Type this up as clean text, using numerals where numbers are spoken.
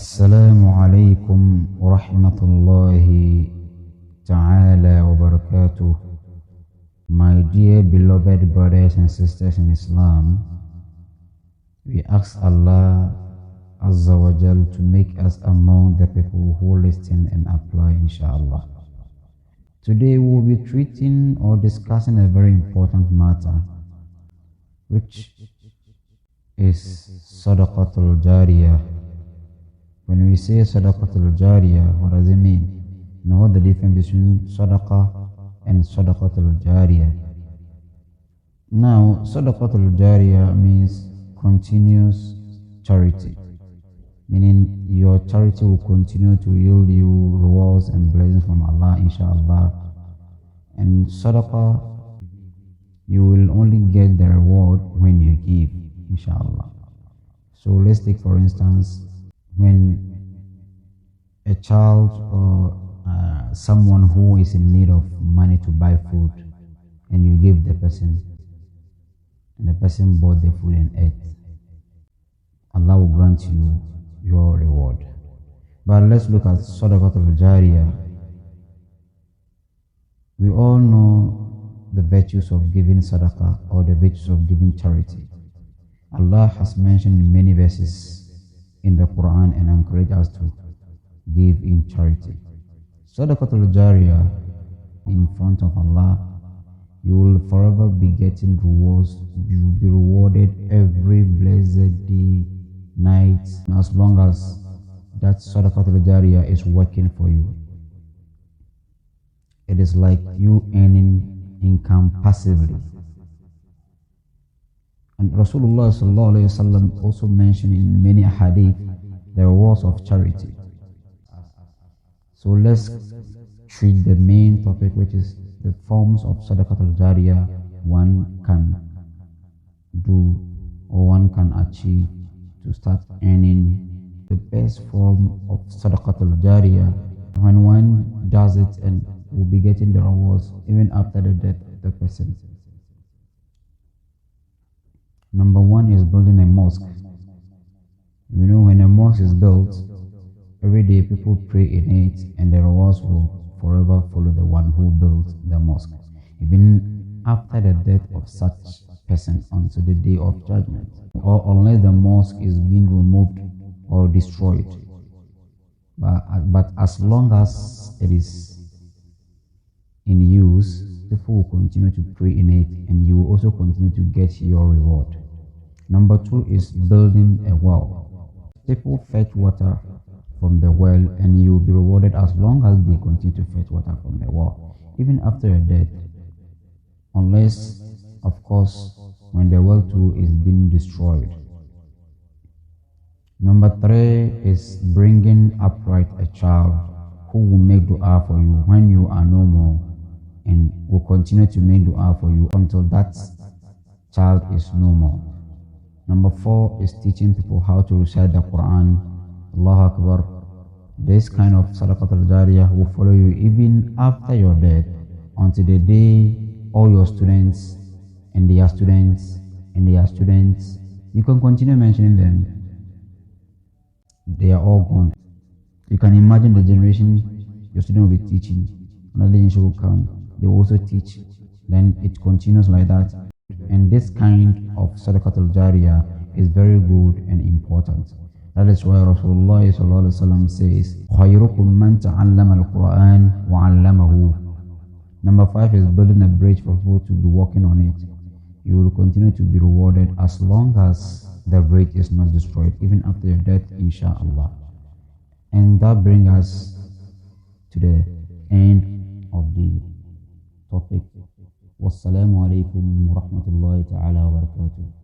Assalamu alaikum wa rahmatullahi ta'ala wa barakatuh. My dear beloved brothers and sisters in Islam, we ask Allah Azza wa Jal to make us among the people who listen and apply, inshallah. Today we will be treating or discussing a very important matter, which is Sadaqatul Jaria. When we say Sadaqatul Jaria, what does it mean? You know what the difference between Sadaqah and Sadaqatul Jaria? Now, Sadaqatul Jaria means continuous charity, meaning your charity will continue to yield you rewards and blessings from Allah, inshallah. And Sadaqah, you will only get the reward when you give, inshallah. So let's take for instance, when a child or someone who is in need of money to buy food, and you give the person, and the person bought the food and ate, Allah will grant you your reward. But let's look at Sadaqatul Jaria. We all know the virtues of giving sadaqah, or the virtues of giving charity. Allah has mentioned in many verses in the Quran and encourage us to give in charity. Sadaqatul Jaria, in front of Allah, you will forever be getting rewards. You will be rewarded every blessed day, night, as long as that Sadaqatul Jaria is working for you. It is like you earning income passively. And Rasulullah sallallahu alaihi wasallam also mentioned in many hadith the rewards of charity. So let's treat the main topic, which is the forms of Sadaqatul Jaria one can do or one can achieve to start earning. The best form of Sadaqatul Jaria, when one does it and will be getting the rewards even after the death of the person. Number one is building a mosque. You know, when a mosque is built, every day people pray in it, and the rewards will forever follow the one who built the mosque, even after the death of such person until the day of judgment, or unless the mosque is being removed or destroyed. But as long as it is in use, people will continue to pray in it, and you will also continue to get your reward. Number two is building a well. People fetch water from the well, and you will be rewarded as long as they continue to fetch water from the well, even after your death, unless, of course, when the well too is being destroyed. Number three is bringing upright a child who will make dua for you when you are no more, and will continue to make dua for you until that child is no more. Number four is teaching people how to recite the Quran. Allahu Akbar. This kind of Sadaqatul Jaria will follow you even after your death, until the day all your students and their students and their students, you can continue mentioning them. They are all gone. You can imagine the generation your student will be teaching. Another generation will come, they will also teach. Then it continues like that. And this kind of Sadaqatul Jaria is very good and important. That is why Rasulullah sallallahu alaihi wasallam says, "Khayrukum man ta'allama al-Quran wa 'allamahu." Number five is building a bridge for people to be working on it. You will continue to be rewarded as long as the bridge is not destroyed, even after your death, inshallah. And that brings us to the end of the topic. Wassalamu alaikum wa rahmatullahi ta'ala wa barakatuh.